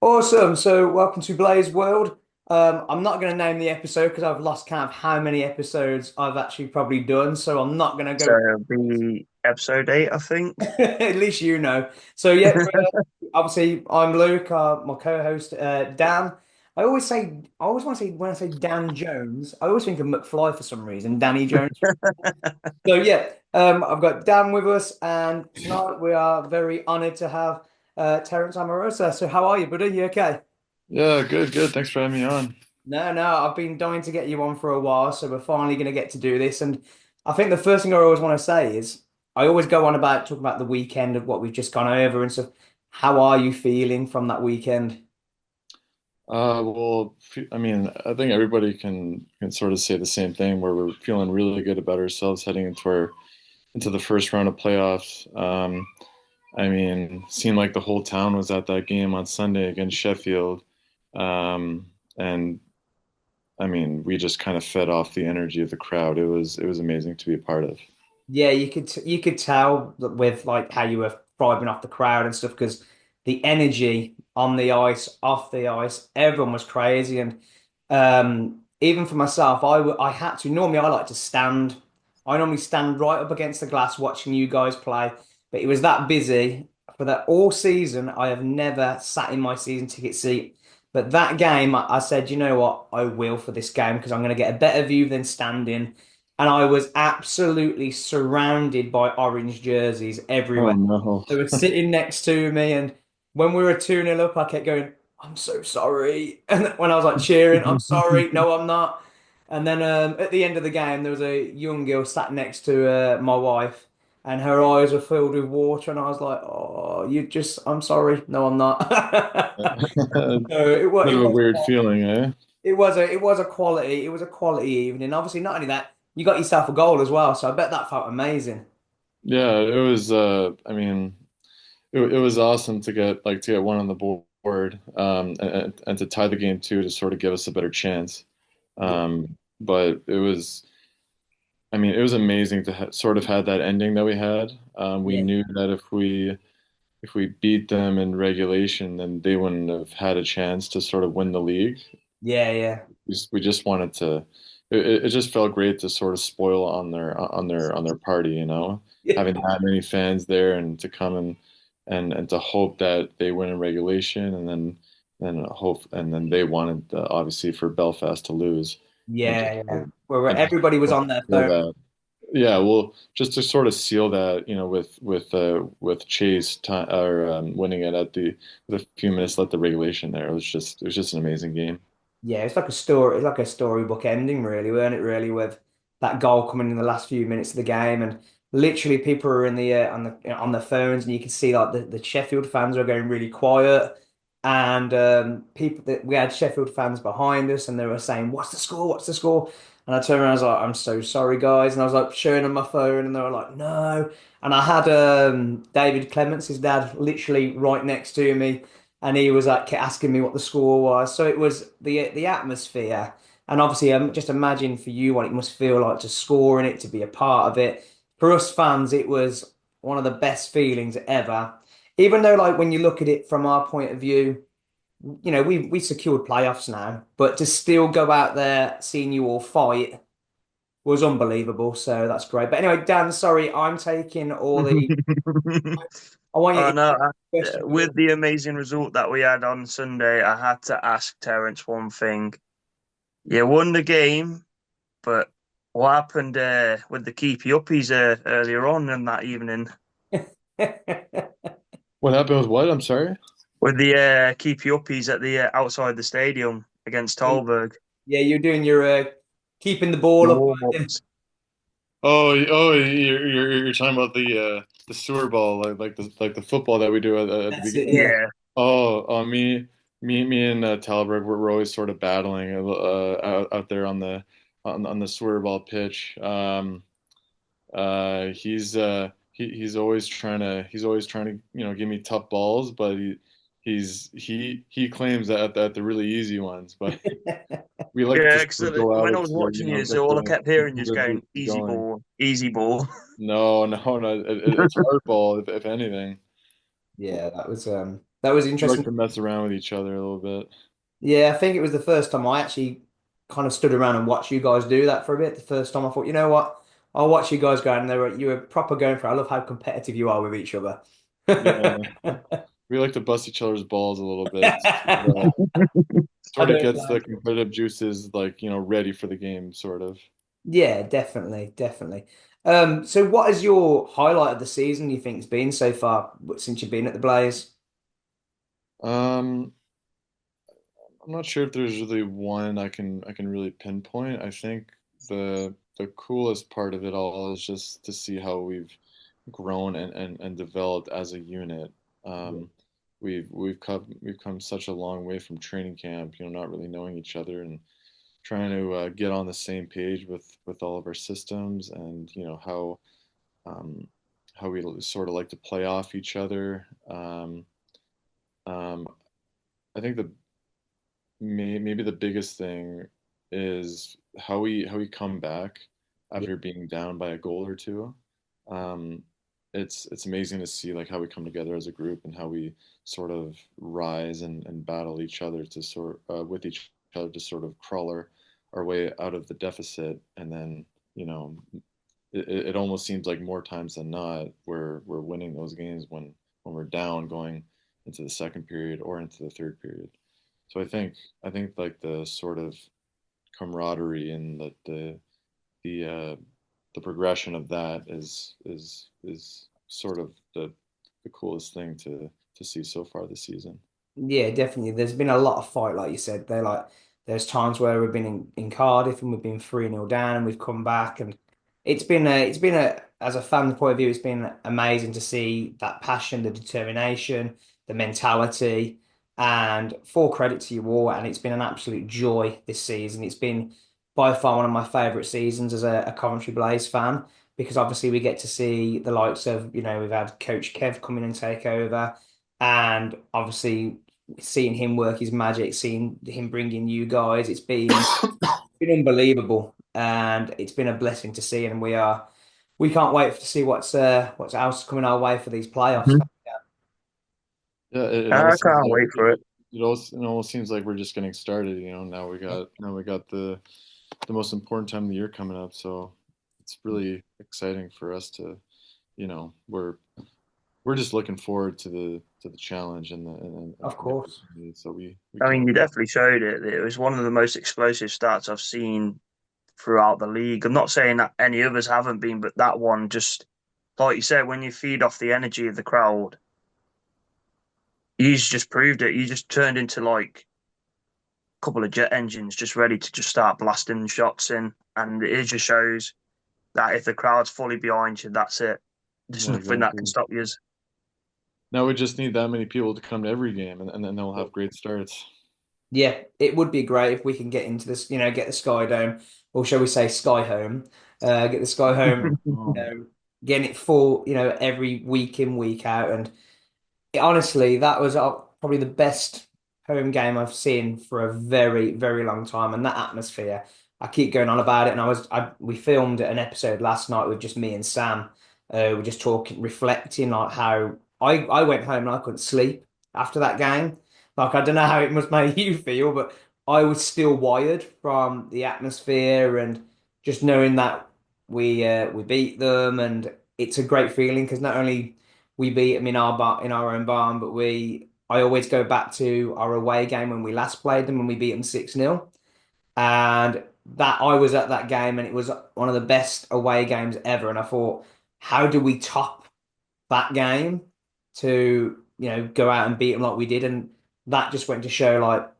Awesome. So, welcome to Blaze World. I'm not going to name the episode because I've lost count of how many episodes I've actually probably done. So, I'm not going to So go. it'll be episode 8, I think. At least you know. So, yeah, obviously, I'm Luke, my co-host, Dan. I always want to say, when I say Dan Jones, I always think of McFly for some reason, Danny Jones. So, yeah, I've got Dan with us, and tonight we are very honored to have Terrence Amorosa. So, how are you, buddy? You okay? Yeah, good, good. Thanks for having me on. No, I've been dying to get you on for a while, so we're finally going to get to do this. And I think the first thing I always want to say is I always go on about talking about the weekend of what we've just gone over and stuff. How are you feeling from that weekend? I mean, I think everybody can sort of say the same thing where we're feeling really good about ourselves heading into the first round of playoffs. I mean, seemed like the whole town was at that game on Sunday against Sheffield. And I mean, we just kind of fed off the energy of the crowd. It was amazing to be a part of. Yeah, you could tell that with like how you were thriving off the crowd and stuff because the energy on the ice, off the ice, everyone was crazy. And even for myself, I had to normally I like to stand. I normally stand right up against the glass watching you guys play, but it was that busy for that all season. I have never sat in my season ticket seat. But that game, I said, you know what, I will for this game because I'm going to get a better view than standing and I was absolutely surrounded by orange jerseys everywhere. Oh no. They were sitting next to me, and when we were 2-0 up, I kept going, I'm so sorry. And when I was like cheering, I'm sorry, no, I'm not. And then at the end of the game, there was a young girl sat next to my wife, and her eyes were filled with water, and I was like, "Oh, I'm sorry, no, I'm not." So Bit of a weird feeling, eh? it was a quality evening. Obviously, not only that, you got yourself a goal as well, so I bet that felt amazing. Yeah, it was I mean, it was awesome to get one on the board, and to tie the game too to sort of give us a better chance. Yeah, But it was, I mean, it was amazing to ha sort of had that ending that we had. We yeah, knew that if we beat them in regulation, then they wouldn't have had a chance to sort of win the league. yeah. We just wanted to. It just felt great to sort of spoil on their party, you know, having Yeah. that many fans there and to come and to hope that they win in regulation and then they wanted obviously for Belfast to lose and just Yeah. Where and just everybody was sort on of their seal phone. that. Yeah, well, just to sort of seal that, you know, with Chase winning it at the with a few minutes left the regulation there. It was just an amazing game. Yeah, it's like a story. It's like a storybook ending, really, weren't it? Really, with that goal coming in the last few minutes of the game, and literally people were in the on their phones, and you could see like the Sheffield fans were going really quiet, and people that we had Sheffield fans behind us, and they were saying, "What's the score? What's the score?" And I turned around, I was like, "I'm so sorry, guys," and I was like showing them my phone, and they were like, "No," and I had David Clements, his dad, literally right next to me and he was like asking me what the score was. So it was the atmosphere, and obviously, just imagine for you what it must feel like to score in it, to be a part of it. For us fans, it was one of the best feelings ever. Even though, like, when you look at it from our point of view, we secured playoffs now, but to still go out there seeing you all fight was unbelievable. So that's great. But anyway, Dan, sorry, I'm taking all the. I want you Oh to no, question me. with the amazing result that we had on Sunday, I had to ask Terrence one thing. You won the game, but what happened with the keepy uppies earlier on in that evening? What happened with what? I'm sorry. With the keepy uppies at the outside the stadium against Talberg, Yeah, you're doing your keeping the ball the up. warm-ups. You're talking about the sewer ball, like the football that we do at the That's it. beginning. Yeah. Yeah. Me and Talberg, we're always sort of battling out there on the sewer ball pitch. He's always trying to you know give me tough balls, but he claims that at the really easy ones, but we like to Yeah, sort of because go at when I it was to you watching know you, so all I kept hearing you is get going, the easy going. ball, easy ball. No, it's hardball if anything. Yeah, that was. That was We like interesting. to mess around with each other a little bit. Yeah, I think it was the first time I actually kind of stood around and watched you guys do that for a bit. The first time I thought, you know what? I'll watch you guys go, and you were proper going for it. I love how competitive you are with each other. Yeah, we like to bust each other's balls a little bit. I Sort of don't gets the blame you. competitive juices like, ready for the game, sort of. Yeah, definitely, definitely. So what is your highlight of the season you think it's been so far since you've been at the Blaze? Um, I'm not sure if there's really one I can really pinpoint. I think the coolest part of it all is just to see how we've grown and developed as a unit. Yeah. Um, we've come such a long way from training camp, not really knowing each other and trying to get on the same page with all of our systems and um, how we sort of like to play off each other. Um, I think maybe the biggest thing is how we come back Yeah. after being down by a goal or two. Um, it's amazing to see like how we come together as a group and how we sort of rise and battle each other to sort with each other to sort of crawl our way out of the deficit, and then you know it almost seems like more times than not we're winning those games when we're down going into the second period or into the third period. So I think like the sort of camaraderie and the the progression of that is sort of the coolest thing to see so far this season. Yeah, definitely. There's been a lot of fight, like you said. There's times where we've been in Cardiff and we've been 3-0 down and we've come back, and as a fan point of view, it's been amazing to see that passion, the determination, the mentality, and full credit to you all. And it's been an absolute joy this season. It's been by far one of my favourite seasons as a Coventry Blaze fan, because obviously we get to see the likes of, we've had Coach Kev come in and take over, and obviously seeing him work his magic, seeing him bring in you guys, been unbelievable, and it's been a blessing to see. And we can't wait to see what's else coming our way for these playoffs. Mhm. Yeah, it I almost seems can't like wait for it. it almost seems like we're just getting started. Now we got the most important time of the year coming up, so it's really exciting for us to, we're just looking forward to the challenge Of and the course. opportunity. So we I mean, can't. you definitely showed it. It was one of the most explosive starts I've seen throughout the league. I'm not saying that any others haven't been, but that one just, like you said, when you feed off the energy of the crowd, you just proved it. You just turned into like a couple of jet engines just ready to just start blasting shots in. And it just shows that if the crowd's fully behind you, that's it. There's Yeah, nothing that can exactly. stop you. Now we just need that many people to come to every game, and then they'll have great starts. Yeah, it would be great if we can get into this, get the Sky Dome, or shall we say Sky Home, get the Sky Home, Oh, getting it full, every week in, week out. And honestly, that was probably the best home game I've seen for a very, very long time. And that atmosphere, I keep going on about it. And we filmed an episode last night with just me and Sam. We're just talking, reflecting like how I went home and I couldn't sleep after that game. Like, I don't know how it must make you feel, but I was still wired from the atmosphere and just knowing that we beat them. And it's a great feeling because not only we beat them in in our own barn, but I always go back to our away game when we last played them when we beat them 6-0. And that I was at that game and it was one of the best away games ever. And I thought, how do we top that game to, go out and beat them like we did? And that just went to show like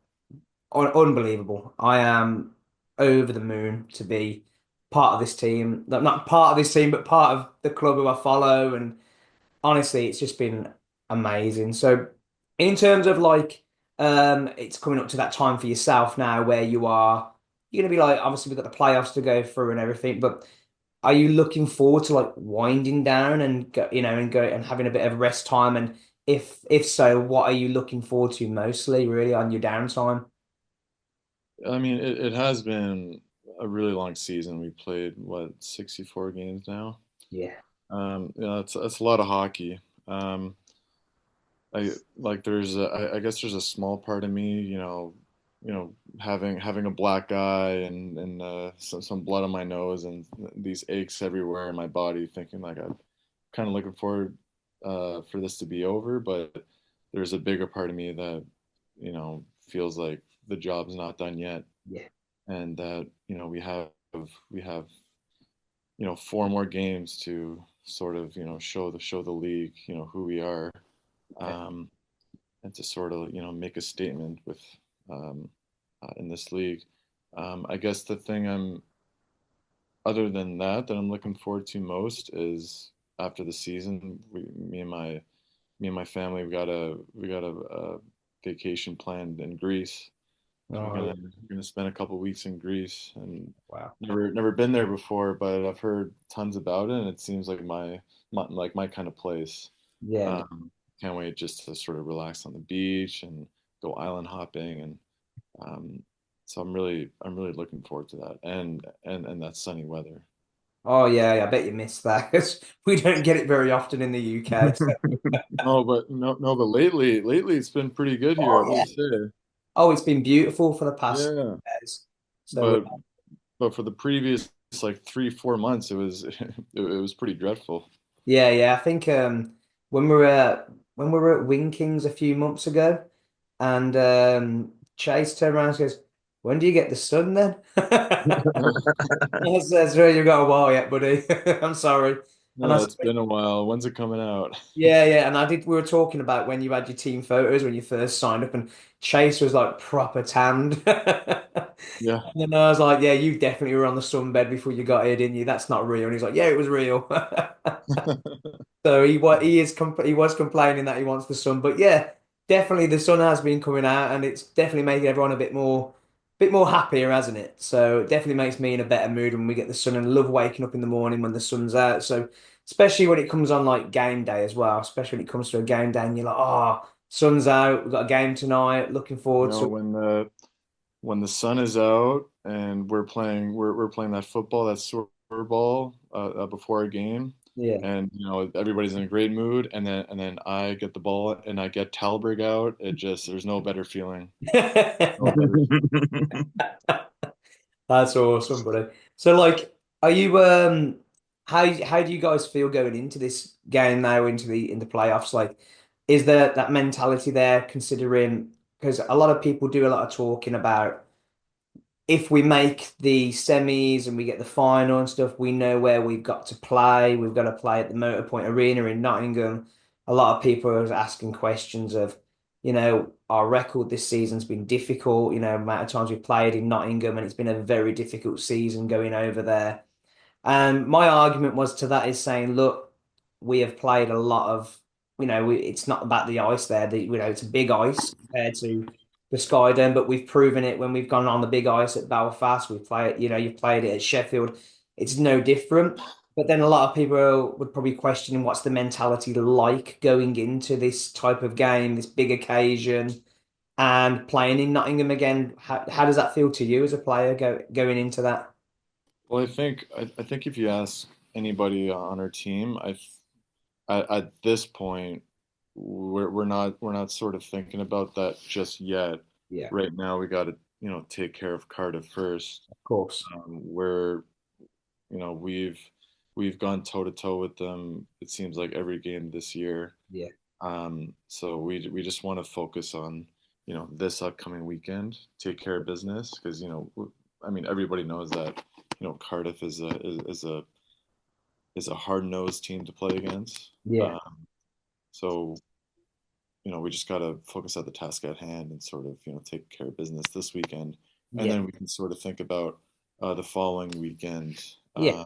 unbelievable. I am over the moon to be part of this team. Not part of this team, but part of the club who I follow. And honestly, it's just been amazing. So, in terms of like, it's coming up to that time for yourself now where you're gonna be like, obviously, we've got the playoffs to go through and everything, but are you looking forward to like winding down and go and having a bit of rest time? And if so, what are you looking forward to mostly, really, on your downtime? I mean, it has been a really long season. We played what 64 games now. Yeah. It's a lot of hockey. Um, I like there's I guess there's a small part of me, having a black eye and some blood on my nose and these aches everywhere in my body, thinking like I'm kind of looking forward for this to be over, but there's a bigger part of me that feels like the job's not done yet, Yeah. and that we have 4 more games to sort of show the league who we are. Yeah. Um, and to sort of make a statement with in this league. I guess the thing I'm other than that I'm looking forward to most is after the season, me and my family we got a vacation planned in Greece. So we're Oh, gonna yeah. we're gonna spend a couple weeks in Greece and Wow. never been there before, but I've heard tons about it and it seems like my kind of place. Yeah. Um, can't wait just to sort of relax on the beach and go island hopping and um, so I'm really looking forward to that and that sunny weather. Oh, yeah. I bet you missed that 'cause we don't get it very often in the UK. So. No, but lately it's been pretty good here, I Oh, will yeah. say. Oh, it's been beautiful for the past Yeah, days. So, but but for the previous like 3 4 months it was pretty dreadful. yeah. I think when we were at when we were at Wing Kings a few months ago, and Chase turned around and goes, "When do you get the sun then?" I says, "Well, you've got a while yet, buddy. I'm sorry." And I No, said, it's been a while. When's it coming out? yeah. And I did. We were talking about when you had your team photos when you first signed up, and Chase was like proper tanned. Yeah. And then I was like, "Yeah, you definitely were on the sunbed before you got here, didn't you? That's not real." And he's like, "Yeah, it was real." So he was complaining that he wants the sun, but yeah, definitely the sun has been coming out, and it's definitely making everyone bit more happier, hasn't it? So it definitely makes me in a better mood when we get the sun, and love waking up in the morning when the sun's out. So especially when it comes on like game day as well, especially when it comes to a game day, and you're like, oh, sun's out, we've got a game tonight, looking You forward know, to it. when the sun is out and we're playing that football, that soccer ball before a game, Yeah. and everybody's in a great mood, and then I get the ball and I get Talberg out. There's no better feeling. No better. That's awesome, buddy. So, like, are you how do you guys feel going into this game now into the playoffs? Like, is there that mentality there considering because a lot of people do a lot of talking about if we make the semis and we get the final and stuff, we know where we've got to play. We've got to play at the Motorpoint Arena in Nottingham. A lot of people are asking questions of, our record this season's been difficult, amount of times we've played in Nottingham, and it's been a very difficult season going over there. And my argument was to that is saying, look, we have played a lot of, it's not about the ice there. It's a big ice compared to the Skydome, but we've proven it when we've gone on the big ice at Belfast. We play it, you've played it at Sheffield. It's no different. But then a lot of people would probably question what's the mentality like going into this type of game, this big occasion, and playing in Nottingham again. How does that feel to you as a player going into that? Well, I think if you ask anybody on our team, at this point, we're not sort of thinking about that just yet. Yeah, Right now, we got to take care of Cardiff first. of course. Where we've gone toe to toe with them. It seems like every game this year. Yeah. So we just want to focus on this upcoming weekend, take care of business because I mean everybody knows that Cardiff is a hard-nosed team to play against. Yeah. So we just got to focus at the task at hand and sort of take care of business this weekend, and Yeah. then we can sort of think about the following weekend. Yeah.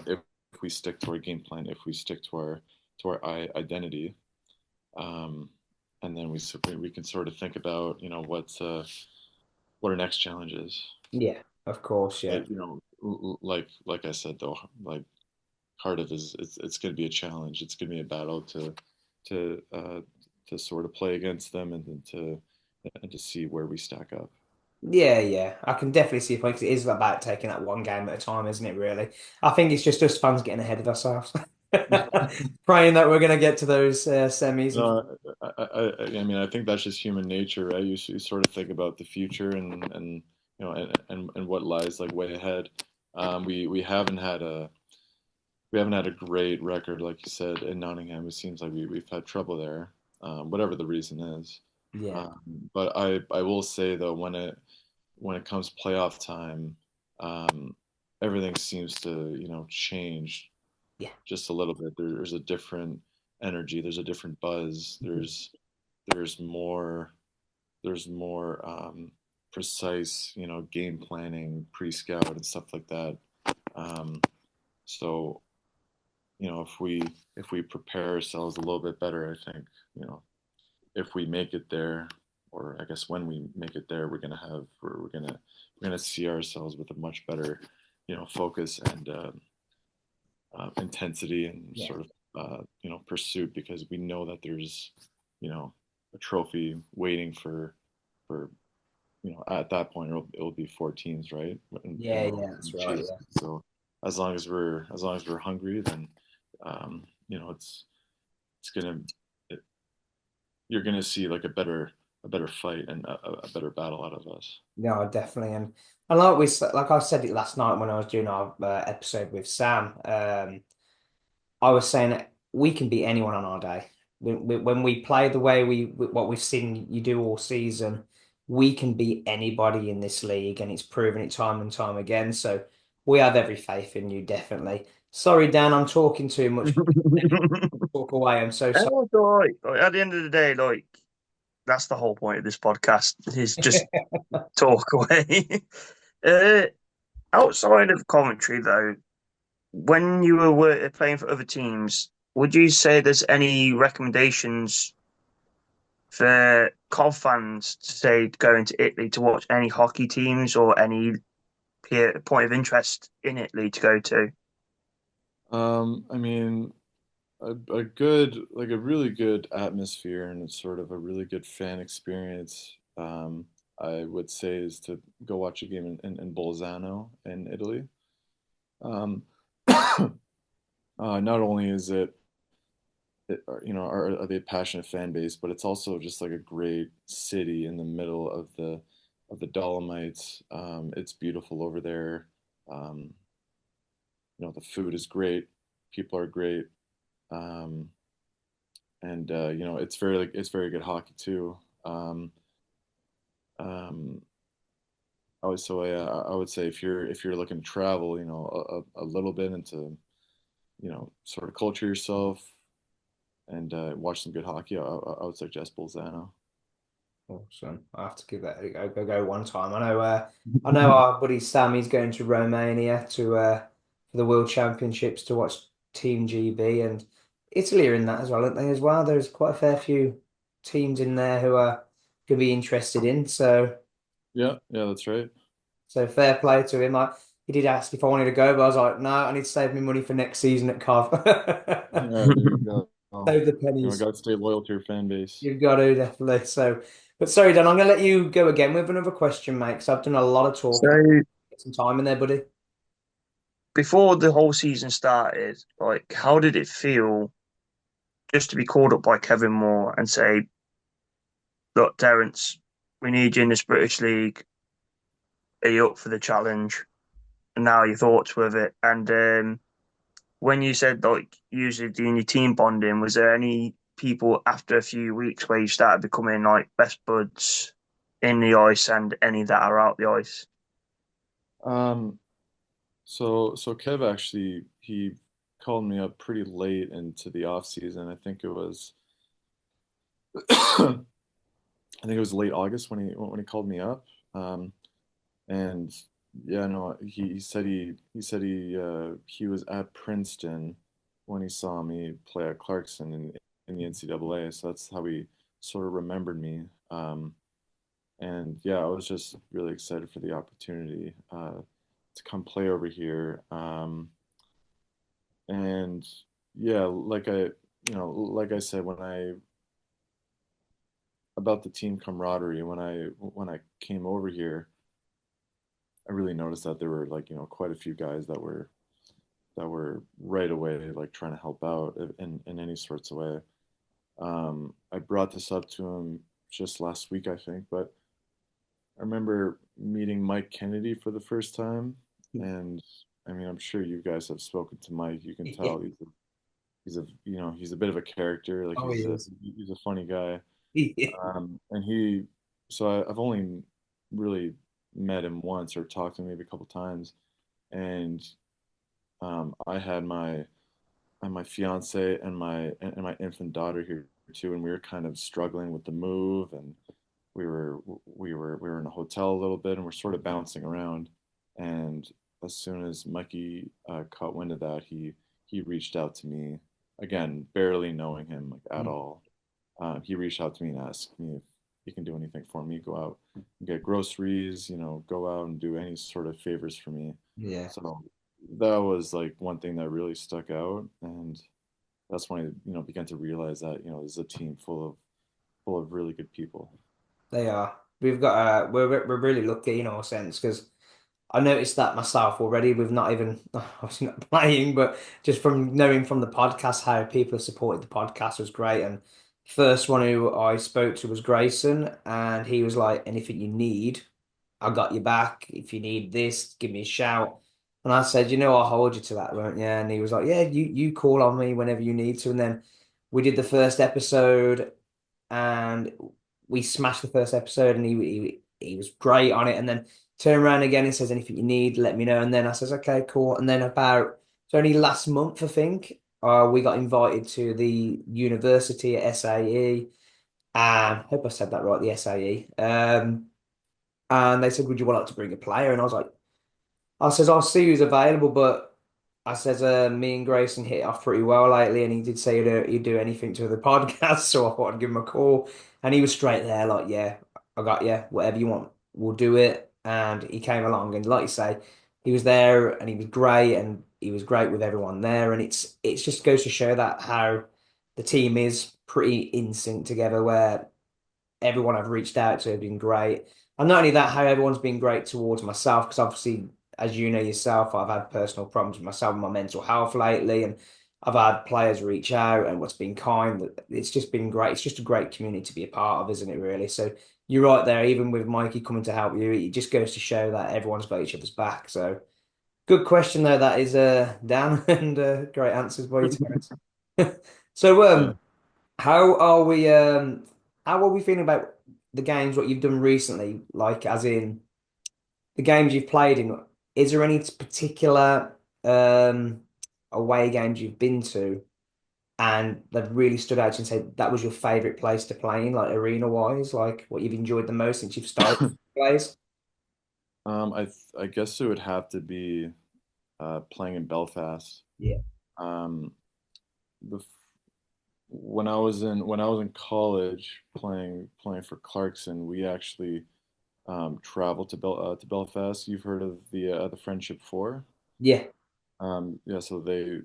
If we stick to our game plan, if we stick to our identity, um, and then we can sort of think about what our next challenge is. Yeah. Of course. Yeah. But like I said though, like Cardiff it's going to be a challenge. It's going to be a battle to uh, to sort of play against them and to see where we stack up. Yeah. I can definitely see a point 'cause it is about taking that one game at a time, isn't it, really? I think it's just us fans getting ahead of ourselves. Praying that we're going to get to those semis. And No, I mean, I think that's just human nature, right? You sort of think about the future and you know and what lies like way ahead. We haven't had a great record, like you said, in Nottingham. It seems like we've had trouble there, whatever the reason is. yeah, But I will say though, when it comes playoff time, um, everything seems to change yeah, just a little bit. There's a different energy. There's a different buzz. There's more precise, game planning, pre-scout and stuff like that. Um, so if we prepare ourselves a little bit better, I think if we make it there, or I guess when we make it there, we're gonna see ourselves with a much better focus and intensity and yeah, sort of pursuit, because we know that there's a trophy waiting for at that point it'll be four teams, right? yeah, yeah. That's right. Chase. Yeah, So as long as we're hungry, then um, it's gonna it, you're gonna see like a better fight and a better battle out of us. no, definitely. And like I said it last night when I was doing our episode with Sam. I was saying that we can beat anyone on our day. When we play the way what we've seen you do all season, we can beat anybody in this league, and it's proven it time and time again. So we have every faith in you, definitely. Sorry, Dan, I'm talking too much. Talk away. I'm so And sorry. it's all right. Like, at the end of the day, like that's the whole point of this podcast is just talk away. uh, Outside of Coventry, though, when you were playing for other teams, would you say there's any recommendations for Cov fans to say going to Italy to watch any hockey teams or any point of interest in Italy to go to? I mean, a really good atmosphere and sort of a really good fan experience. I would say is to go watch a game in Bolzano in Italy. Um, not only is are they a passionate fan base, but it's also just like a great city in the middle of the Dolomites. It's beautiful over there. Um, the food is great, people are great, um, and it's very good hockey too. Um, um, I would say if you're looking to travel, a little bit into sort of culture yourself and watch some good hockey, I would suggest Bolzano. Awesome. I have to give that a go one time. I know our buddy Sam, he's going to Romania to for the World Championships to watch Team GB, and Italy are in that as well, aren't they as well? There's quite a fair few teams in there who are going to be interested in. Yeah, yeah, that's right. So fair play to him. He did ask if I wanted to go, but I was like, no, I need to save me money for next season at Cov. Yeah, there you go. Save the pennies. Got to stay loyal to your fan base. You've got to definitely. But sorry, Dan, I'm going to let you go again with another question, mate, because I've done a lot of So talking. Get some time in there, buddy. before the whole season started, like how did it feel just to be called up by Kevin Moore and say, "Look, Terrence, we need you in this British League. Are you up for the challenge?" And now your thoughts with it. And when you said like usually doing your team bonding, was there any people after a few weeks where you started becoming like best buds in the ice and any that are out the ice? Um, so Kev actually he called me up pretty late into the off season. I think it was late August when he called me up. And yeah, no, he was at Princeton when he saw me play at Clarkson in the NCAA. So that's how he sort of remembered me. And yeah, I was just really excited for the opportunity to come play over here. And yeah, like I said, when I about the team camaraderie, when I came over here, I really noticed that there were like quite a few guys that were right away like trying to help out in any sorts of way. I brought this up to him just last week, I think, but I remember meeting Mike Kennedy for the first time, and I mean, I'm sure you guys have spoken to Mike. You can Yeah. tell he's a bit of a character. Like Oh, he is. he's a funny guy. Yeah. And I've only really met him once or talked to him maybe a couple times, and I had my fiance and my infant daughter here too, and we were kind of struggling with the move, and we were in a hotel a little bit, and we're sort of bouncing around. And as soon as Mikey caught wind of that, he reached out to me again, barely knowing him like at all. He reached out to me and asked me if he can do anything for me, go out and get groceries, go out and do any sort of favors for me. Yeah. So that was like one thing that really stuck out, and that's when I began to realize that this is a team full of really good people. They are. We've got we're really lucky in our sense because I noticed that myself already. We've not even obviously not playing, but just from knowing from the podcast how people have supported the podcast was great. And first one who I spoke to was Grayson, and he was like, "Anything you need, I got your back. If you need this, give me a shout." And I said, I'll hold you to that, won't you? And he was like, "Yeah, you call on me whenever you need to." And then we did the first episode, and we smashed the first episode, and he was great on it. And then turned around again and says, "Anything you need, let me know." And then I says, "Okay, cool." And then it's only last month, I think, we got invited to the university at SAE. I hope I said that right, the SAE. And they said, "Would you want to bring a player?" And I says, "I'll see who's available," but I says, "Me and Grayson hit it off pretty well lately," and he did say he'd do anything to the podcast, so I thought I'd give him a call, and he was straight there, like, "Yeah, I got you. Whatever you want, we'll do it." And he came along, and like you say, he was there, and he was great, and he was great with everyone there, and it's just goes to show that how the team is pretty in sync together, where everyone I've reached out to have been great. And not only that, how everyone's been great towards myself, because obviously, as you know yourself, I've had personal problems with myself and my mental health lately, and I've had players reach out and what's been kind. It's just been great. It's just a great community to be a part of, isn't it, really? So you're right there, even with Mikey coming to help you, it just goes to show that everyone's got each other's back. So good question though, that is Dan, and great answers by you, Terence. So Yeah. how are we how are we feeling about the games what you've done recently? Like as in the games you've played in, is there any particular away games you've been to and that really stood out to you and said that was your favorite place to play in, like arena wise, like what you've enjoyed the most since you've started plays? I guess it would have to be playing in Belfast. Yeah. Um, the when I was in college playing for Clarkson, we actually traveled to Belfast. You've heard of the Friendship Four? Yeah. Yeah, so they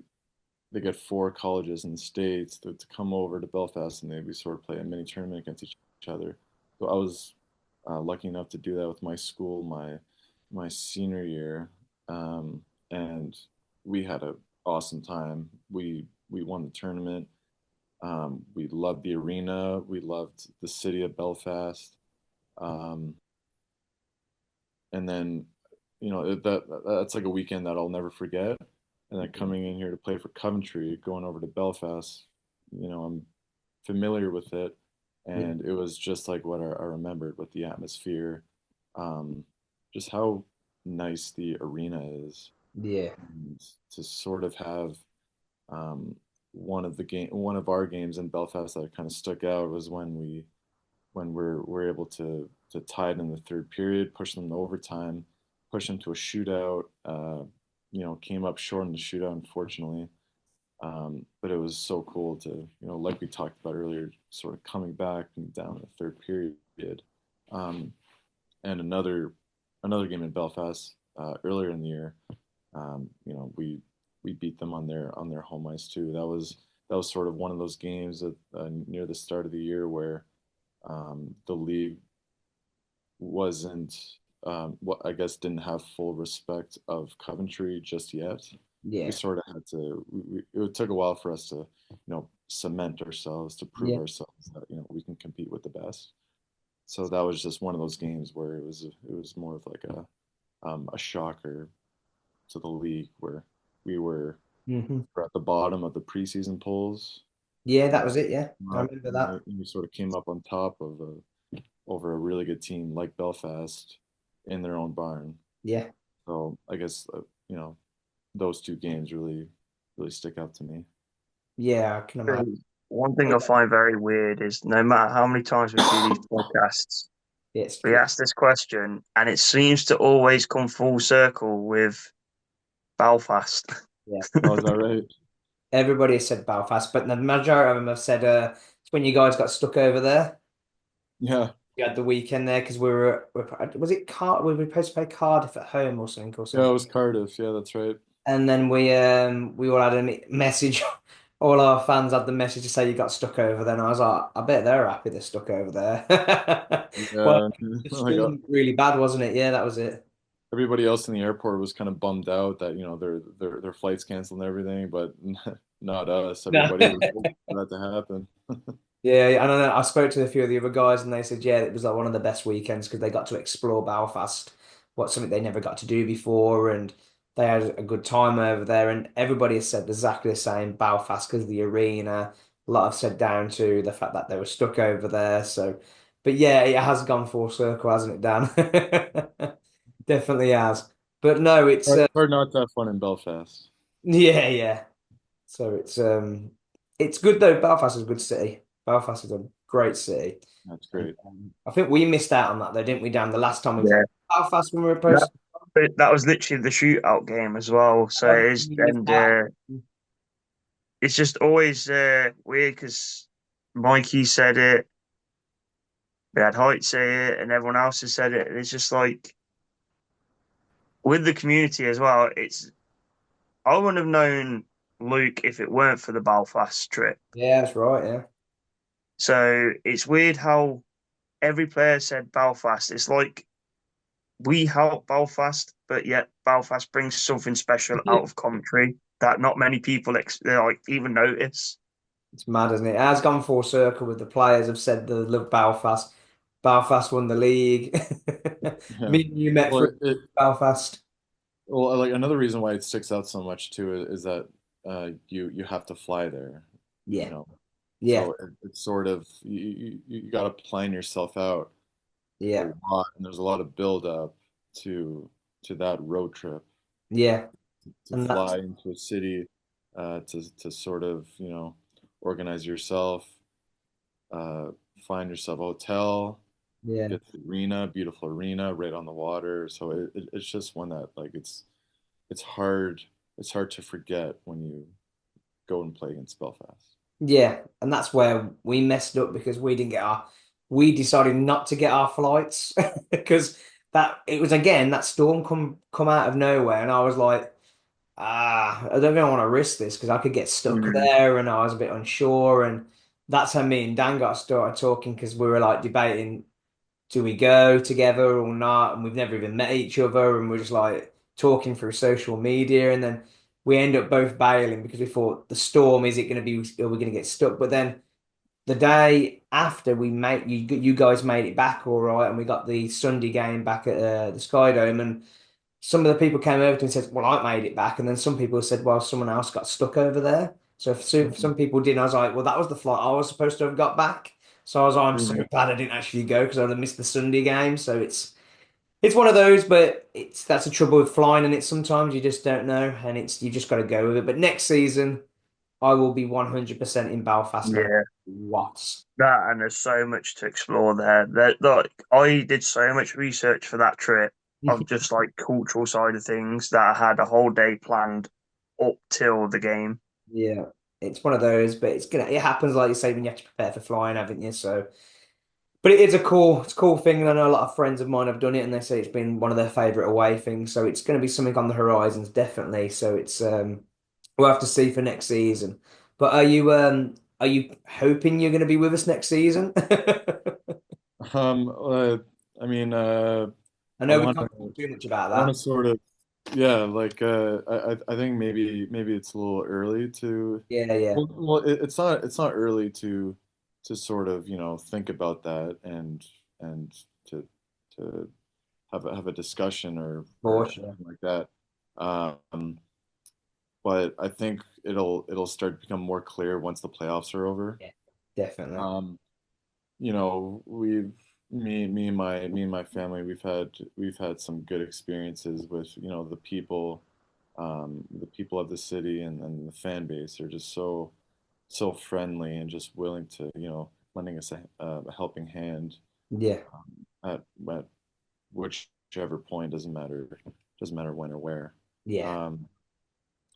get four colleges in the States to come over to Belfast, and we sort of play a mini tournament against each other. So I was lucky enough to do that with my school my senior year, and we had an awesome time. We won the tournament. We loved the arena. We loved the city of Belfast. Um, and then, that's like a weekend that I'll never forget. And then coming in here to play for Coventry, going over to Belfast, I'm familiar with it, Yeah. and it was just like what I remembered with the atmosphere, um, just how nice the arena is, Yeah. and to sort of have um, one of our games in Belfast that kind of stuck out was when we're able to tie it in the third period, push them to overtime, push them to a shootout. Came up short in the shootout, unfortunately. But it was so cool to, like we talked about earlier, sort of coming back and down the third period. Um, and another game in Belfast earlier in the year. We beat them on their home ice too. That was sort of one of those games that near the start of the year where the league wasn't what I guess didn't have full respect of Coventry just yet. we Yeah. sort of had to. It took a while for us to, cement ourselves, to prove Yeah. ourselves that we can compete with the best. So that was just one of those games where it was more of like a shocker to the league where we were Hmm. at the bottom of the preseason polls. Yeah, that Uh, was it. Yeah, I up, remember that. and we sort of came up on top of over a really good team like Belfast in their own barn. Yeah. So I guess those two games really stick out to me. Yeah, I can imagine. One thing I find very weird is no matter how many times we do these podcasts, It's we ask this question, and it seems to always come full circle with Belfast. yeah. Oh, is that right? Everybody has said Belfast, but the majority of them have said it's when you guys got stuck over there. Yeah. We had the weekend there because was it we were supposed to play Cardiff at home or something or Yeah, it something. was Cardiff. Yeah, that's right. And then we all had a message. All our fans had the message to say you got stuck over there. And I was like, I bet they're happy they're stuck over there. Well, Yeah. the Like storm was really bad, wasn't it? Yeah, that was it. everybody else in the airport was kind of bummed out that their flights canceled and everything, but not us. No. Everybody was hoping for that to happen. Yeah, yeah, and I spoke to a few of the other guys, and they said, yeah, it was like one of the best weekends because they got to explore Belfast, what something they never got to do before, and they had a good time over there. And everybody has said exactly the same, Belfast because of the arena. A lot have said down to the fact that they were stuck over there. So, but yeah, it has gone full circle, hasn't it, Dan? Definitely has. But no, it's Hard not to have fun in Belfast. yeah, yeah. So it's good though. Belfast is a good city. Belfast is a great city. That's And great. I think we missed out on that though, didn't we, Dan? The last time we played Yeah, Belfast when we were that supposed that was literally the shootout game as well. So to it is, we missed and out. it's just always weird because Mikey said it, we had Height say it, and everyone else has said it. And it's just like with the community as well. It's I wouldn't have known Luke if it weren't for the Belfast trip. Yeah, that's right, yeah. So it's weird how every player said Belfast. It's like we help Belfast, but yet Belfast brings something special out of Coventry that not many people like even notice. It's mad, isn't it? It has gone full circle with the players have said they love Belfast. Belfast won the league. Yeah. Me and you met Well, for Belfast. like another reason why it sticks out so much too is that you have to fly there, you Yeah, know. yeah, So it's sort of you got to plan yourself out a yeah, lot, and there's a lot of build up to that road trip yeah. to And that's fly into a city, to sort of organize yourself, uh, find yourself a hotel, yeah. get the arena, beautiful arena right on the water. So it's just one that like it's hard it's hard to forget when you go and play against Belfast. Yeah, and that's where we messed up because we decided not to get our flights because that it was again that storm come out of nowhere and I was like, I don't really want to risk this because I could get stuck Mm. there and I was a bit unsure and that's how me and Dan got started talking because we were like debating do we go together or not? And we've never even met each other, and we're just like talking through social media, and then we end up both bailing because we thought the storm is it going to be? Are we going to get stuck? But then the day after we made you guys made it back all right, and we got the Sunday game back at the Sky Dome, and some of the people came over to me and said, "Well, I made it back," and then some people said, "Well, someone else got stuck over there." So if Mhm. some people didn't, I was like, "Well, that was the flight I was supposed to have got back." So I was, I'm so Mhm. glad I didn't actually go because I'd have missed the Sunday game. So it's one of those, but it's that's the trouble with flying, and it's sometimes you just don't know, and it's you just got to go with it. But next season, I will be 100% in Belfast, no matter Yeah, what. that and there's so much to explore there. That like I did so much research for that trip of just like cultural side of things that I had a whole day planned up till the game. Yeah, it's one of those, but it happens like you say when you have to prepare for flying, haven't you? So. But it's a cool thing, and I know a lot of friends of mine have done it, and they say it's been one of their favorite away things. So it's going to be something on the horizons, definitely. So it's we'll have to see for next season. But are you hoping you're going to be with us next season? Um, uh, I mean, I I know we want can't to, talk too much about I want to that. sort of. Yeah, like I think maybe it's a little early to Yeah, yeah, it's not early to sort of, think about that and to to have a discussion or for sure. anything like that. But I think it'll start to become more clear once the playoffs are over. Yeah, definitely. Um, we've me and my family we've had some good experiences with the people of the city and the fan base are just so friendly and just willing to lending us a helping hand Yeah, at whichever point doesn't matter when or where. yeah, Um,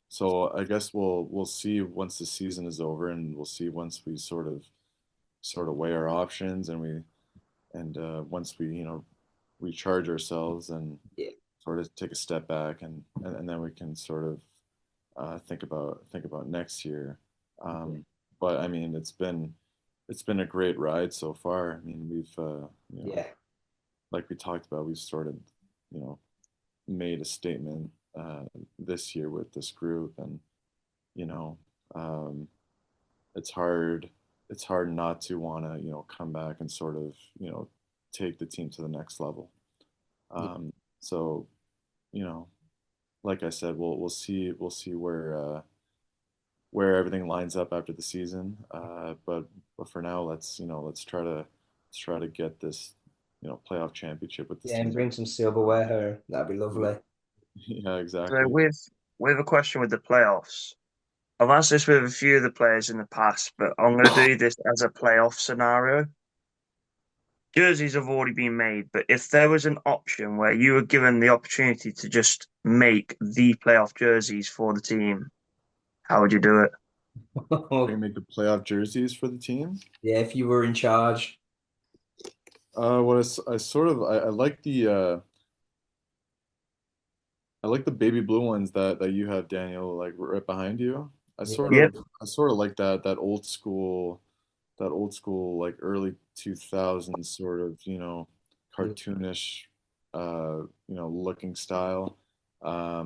so I guess we'll see once the season is over, and we'll see once we sort of weigh our options, and once we recharge ourselves and yeah, sort of take a step back, and then we can sort of think about next year. yeah, But I mean, it's been a great ride so far. I mean, we've yeah, like we talked about, we've sort of you know made a statement this year with this group, and you know, um, it's hard not to want to come back and sort of take the team to the next level. yeah. So you know, like I said, we'll see where everything lines up after the season. But for now, let's try to get this playoff championship with this Yeah, and team. bring some silverware home. That'd be lovely. Yeah, So exactly. with a question with the playoffs, I've asked this with a few of the players in the past, but I'm going to do this as a playoff scenario. Jerseys have already been made, but if there was an option where you were given the opportunity to just make the playoff jerseys for the team, how would you do it? We're gonna make the playoff jerseys for the team. Yeah, if you were in charge. What I sort of I like the baby blue ones that you have, Daniel, like right behind you. I sort Yeah, Yep. of I sort of like that old school like early 2000s sort of yeah, cartoonish looking style.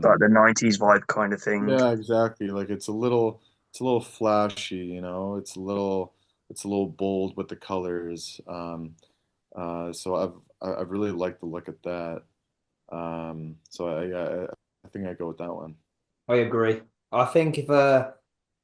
Like Um, the 90s vibe kind of thing. yeah, exactly. Like it's a little flashy, it's a little bold with the colors. So I've really liked the look at that. So I think I go with that one. I agree. I think if I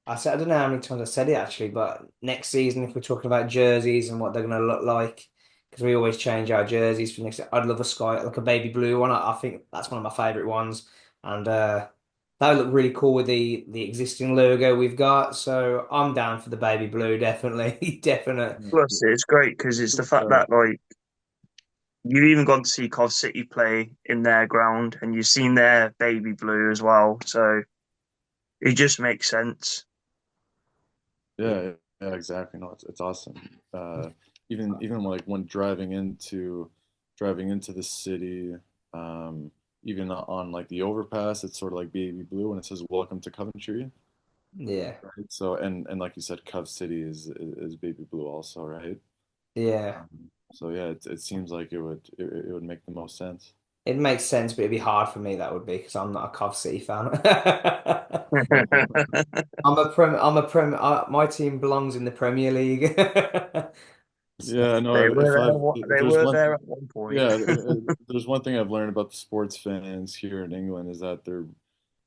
don't know how many times I said it actually, but next season, if we're talking about jerseys and what they're going to look like, because we always change our jerseys for next, I'd love a sky, like a baby blue one. I think that's one of my favorite ones, and that would look really cool with the existing logo we've got. So I'm down for the baby blue, definitely, definite. Plus, it's great because it's the fact Uh, that like you've even gone to see Cov City play in their ground, and you've seen their baby blue as well. So it just makes sense. yeah, yeah, exactly. No, it's awesome. Even like when driving into the city, um, even on like the overpass, it's sort of like baby blue and it says "Welcome to Coventry." Yeah, Right? So and like you said, Cov City is baby blue also, right? yeah. So yeah, it seems like it would make the most sense. It makes sense, but it'd be hard for me. That would be because I'm not a Cov City fan. My team belongs in the Premier League. So, Yeah, no. If I've if They there's were one there at one point. Yeah, if there's one thing I've learned about the sports fans here in England is that they're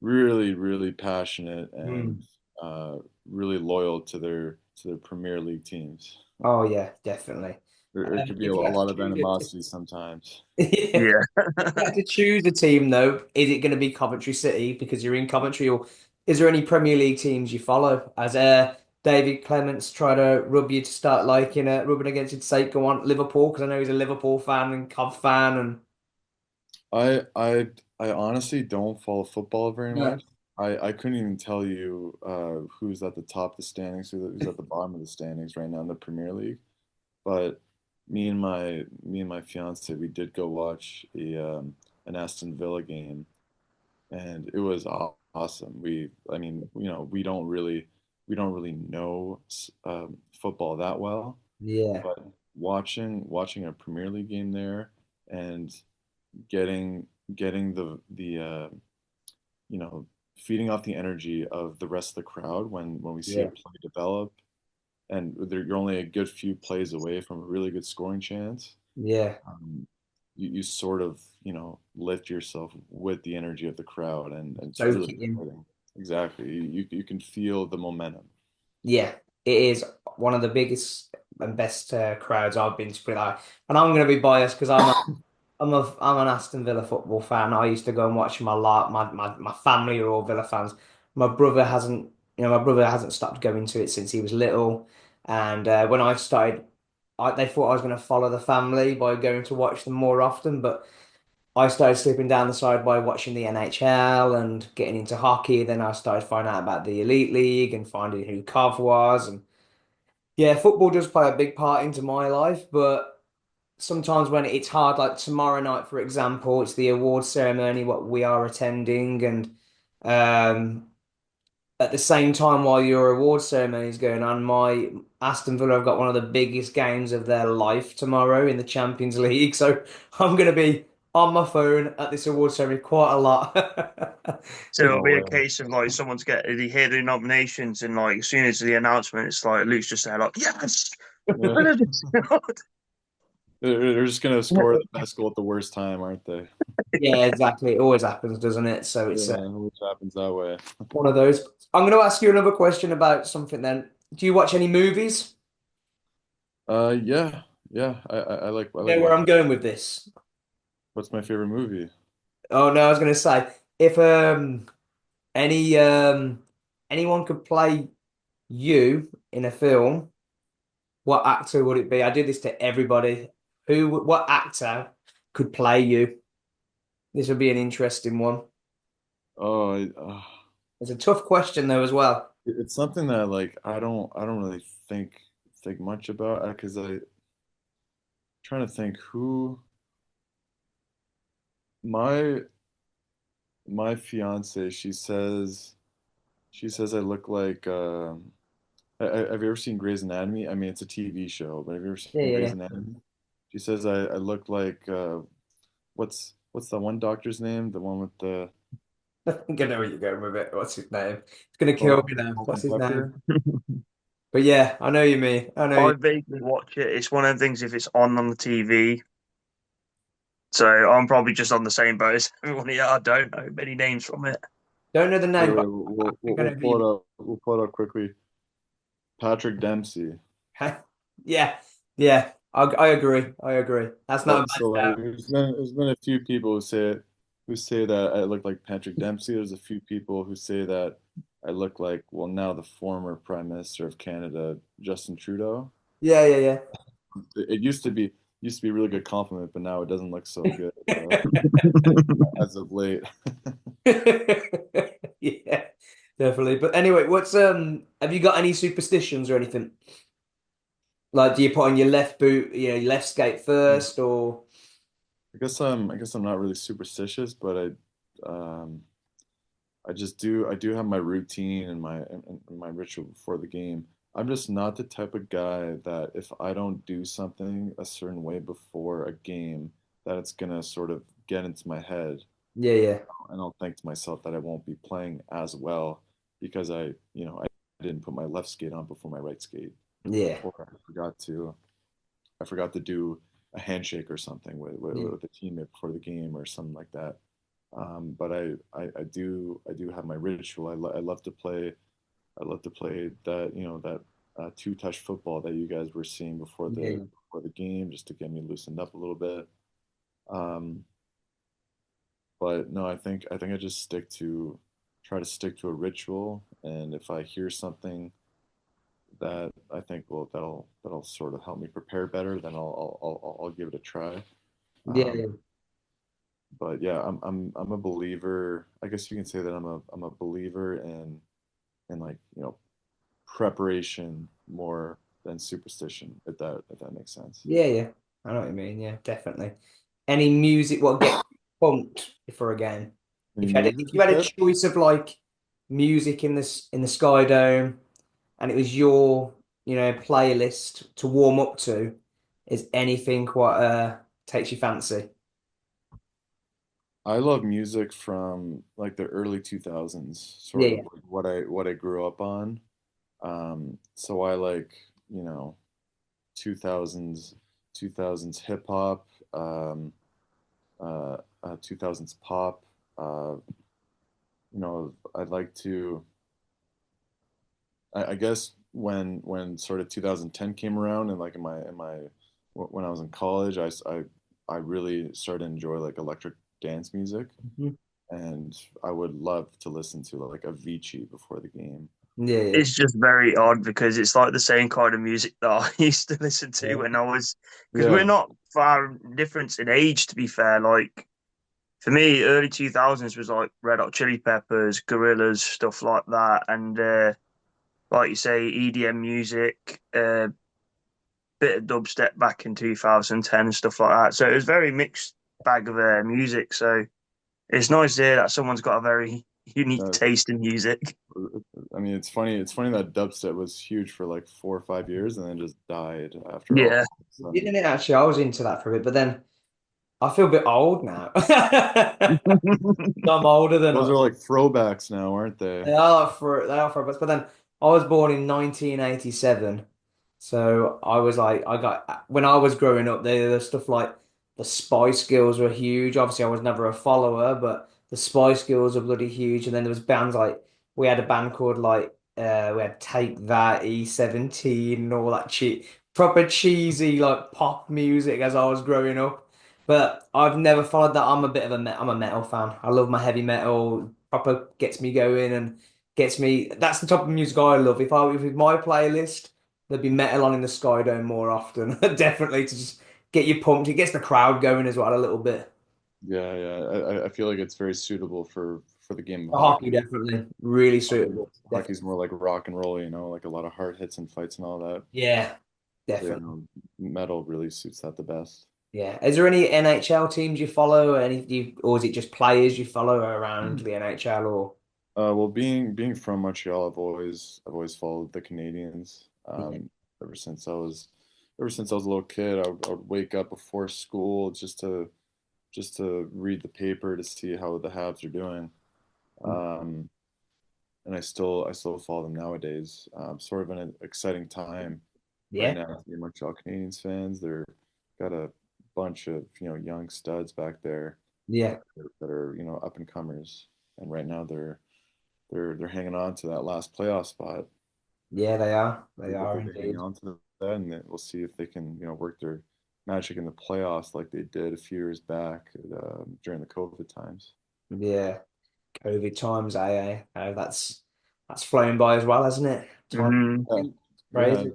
really, really passionate and mm. uh, really loyal to their Premier League teams. Oh yeah, definitely. There could be a If you had to lot of choose it, animosity sometimes. yeah, Yeah. you had to choose a team though, is it going to be Coventry City because you're in Coventry, or is there any Premier League teams you follow? As David Clements try to rub you to start liking rubbing against your sake, go on Liverpool because I know he's a Liverpool fan and Cov fan and I I I honestly don't follow football very no. much. I couldn't even tell you who's at the top of the standings, who's at the bottom of the standings right now in the Premier League. But me and my fiance, we did go watch an Aston Villa game, and it was awesome. I mean, we don't really know football that well, Yeah, but watching a Premier League game there and getting getting feeding off the energy of the rest of the crowd when we see a Yeah. play develop, and you're only a good few plays away from a really good scoring chance. Yeah. um, you sort of lift yourself with the energy of the crowd, and it's Soak really it in. exciting. Exactly, you can feel the momentum. Yeah, it is one of the biggest and best crowds I've been to, put it like. And I'm going to be biased because I'm an Aston Villa football fan. I used to go and watch them a lot. My family are all Villa fans. My brother hasn't, my brother hasn't stopped going to it since he was little. And when I started, they thought I was going to follow the family by going to watch them more often. But I started slipping down the side by watching the NHL and getting into hockey. Then I started finding out about the Elite League and finding who Cov was. And yeah, football does play a big part into my life, but sometimes when it's hard, like tomorrow night, for example, it's the award ceremony what we are attending, and um, at the same time while your award ceremony is going on, my Aston Villa have got one of the biggest games of their life tomorrow in the Champions League, so I'm going to be on my phone at this award ceremony quite a lot. So Because it'll No be a way. case of like someone's getting they hear the nominations and like as soon as the announcement, it's like Luke's just there like, yes, Yeah. Villa just They're just gonna score the best goal at the worst time, aren't they? yeah, exactly. It always happens, doesn't it? So it's Yeah, which happens that way. one of those. I'm going to ask you another question about something then. Do you watch any movies? Yeah, yeah. I You like know where I'm watching. going with this? What's my favorite movie? Oh no, I was going to say if any anyone could play you in a film, what actor would it be? I did this to everybody. What actor could play you? This would be an interesting one. Oh, It's a tough question though as well. it's something that like I don't really think much about because I trying to think who my my fiance. She says I look like. Have you ever seen Grey's Anatomy? I mean, it's a TV show, but have you ever Yeah, seen Grey's yeah, Anatomy? She says I look like what's the one doctor's name? The one with the yeah. I think I know where you're going with it. What's his name? It's gonna kill salt, me now. salt What's and his name? pepper. But yeah, I know you mean. I know you. I vaguely watch it. It's one of the things if it's on the TV. So I'm probably just on the same boat as everyone here. I don't know many names from it. Don't know the Wait, name, but wait, I think I we'll know who pull you it up. We'll pull it up quickly. Patrick Dempsey. mean. Yeah, yeah. I agree. I agree. That's not a bad So like, shout. there's been a few people who say that I look like Patrick Dempsey. There's a few people who say that I look like, well, now the former Prime Minister of Canada, Justin Trudeau. Yeah, yeah, It used to be a really good compliment, but now it doesn't look so good as of late. yeah. Yeah, definitely. But anyway, what's have you got any superstitions or anything? Like, do you put on your left boot, your left skate first, or I guess I'm not really superstitious, but I do have my routine and my ritual before the game. I'm just not the type of guy that if I don't do something a certain way before a game, that it's gonna sort of get into my head, yeah, yeah, and I'll think to myself that I won't be playing as well because I didn't put my left skate on before my right skate, yeah, or I forgot to do a handshake or something yeah, with a teammate before the game or something like that. But I do have my ritual. I love to play that two-touch football that you guys were seeing yeah, before the game, just to get me loosened up a little bit. Um, but no, I think I just try to stick to a ritual, and if I hear something that I think, well, that'll sort of help me prepare better, then I'll give it a try. yeah, Um, yeah. but yeah, I'm a believer. I guess you can say that I'm a believer in like preparation more than superstition, if that makes sense. Yeah, yeah. I know what you mean. Yeah, definitely. Any music what get pumped for a game? Any If music you you had a said? choice of like music in the Sky Dome and it was your, playlist to warm up to, is anything what takes your fancy? I love music from like the early 2000s, Yeah, sort of yeah, like what I grew up on. So I like, 2000s 2000s hip hop, 2000s pop. Uh, I'd like to. I guess when sort of 2010 came around and like when I was in college, I really started to enjoy like electric dance music, Mhm. and I would love to listen to like Avicii before the game. Yeah, yeah, It's just very odd because it's like the same kind of music that I used to listen to yeah, when I was, because we're Yeah, not far difference in age, to be fair. Like for me, early 2000s was like Red Hot Chili Peppers, Gorillaz, stuff like that. And like you say, EDM music, bit of dubstep back in 2010 and stuff like that. So it was very mixed bag of music. So it's nice to hear that someone's got a very unique uh, taste in music. I mean it's funny. It's funny that dubstep was huge for like 4 or 5 years and then just died after all Yeah. of a sudden. didn't it actually? I was into that for a bit, but then I feel a bit old now. I'm older than Those us. are like throwbacks now, aren't they? They are for us. But then I was born in 1987, so I was like, I got when I was growing up, the stuff like the Spice Girls were huge. Obviously, I was never a follower, but the Spice Girls were bloody huge. And then there was bands like we had a band called like we had Take That, E17, and all that proper cheesy like pop music as I was growing up. But I've never followed that. I'm a metal fan. I love my heavy metal. Proper gets me going and gets me. That's the type of music I love. If it's my playlist, there'd be metal on in the Sky Dome more often. Definitely to just get you pumped. It gets the crowd going as well a little bit. Yeah, yeah. I feel like it's very suitable for the game of For hockey, hockey. definitely really Hockey, suitable. hockey's Definitely. more like rock and roll, like a lot of hard hits and fights and all that. Yeah, So, definitely. metal really suits that the best. Yeah. Is there any NHL teams you follow, or or is it just players you follow around the NHL or? Well, being from Montreal, I've always followed the Canadians. Yeah. Ever since I was a little kid, I would wake up before school just to read the paper to see how the Habs are doing. Um, and I still follow them nowadays. Sort of an exciting time right Yeah. now to be Montreal Canadiens fans. They're got a bunch of young studs back there Yeah. that are up and comers, and right now they're hanging on to that last playoff spot. Yeah, they are. They are Hopefully they hang indeed. on to that, and then we'll see if they can work their magic in the playoffs like they did a few years back during the COVID times. Yeah. COVID times, that's flown by as well, hasn't it? Time Mhm. Yeah, yeah. crazy.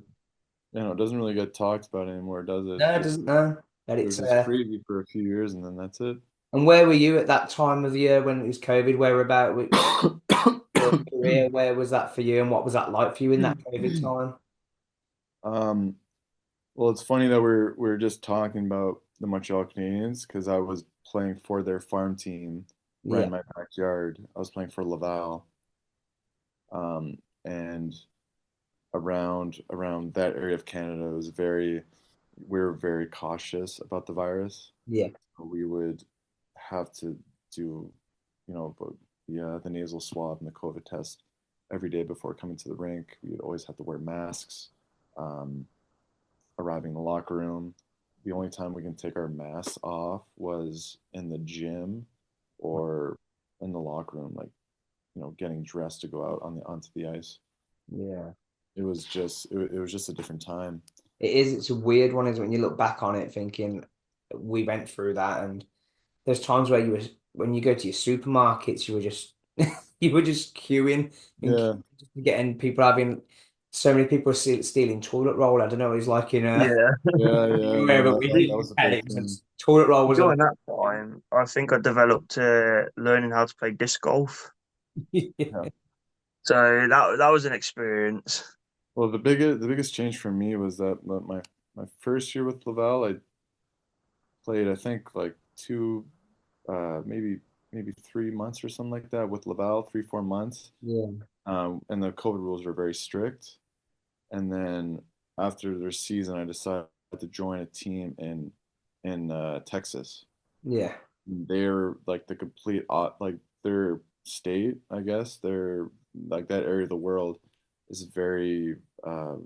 It doesn't really get talked about anymore, does it? No, it doesn't know. But It was it's just crazy for a few years, and then that's it. and where were you at that time of the year when it was COVID? Where about which your career? Where was that for you, and what was that like for you in that COVID time? Um, well, it's funny that we're just talking about the Montreal Canadiens because I was playing for their farm team right Yeah, in my backyard. I was playing for Laval, and around that area of Canada, we were very cautious about the virus. yeah, We would have to do, the nasal swab and the COVID test every day before coming to the rink. We would always have to wear masks. Um, Arriving in the locker room, the only time we can take our masks off was in the gym or in the locker room, like getting dressed to go out onto the ice. yeah. It was just a different time. It is. It's a weird one, is when you look back on it, thinking we went through that, and there's times where when you go to your supermarkets, you were just queuing and Yeah, just getting people having so many people stealing toilet roll. I don't know. It's like in Yeah. yeah, yeah. No, wherever we that was a had big it, thing. toilet roll was a During that time, I think I developed learning how to play disc golf. Yeah. So that was an experience. Well, the biggest change for me was that my first year with Laval, I played I think like maybe 3 months or something like that with Laval, 3 4 months. yeah, And the COVID rules were very strict. And then after their season, I decided to join a team in Texas. yeah. they're like the complete like their state, I guess. They're like that area of the world is very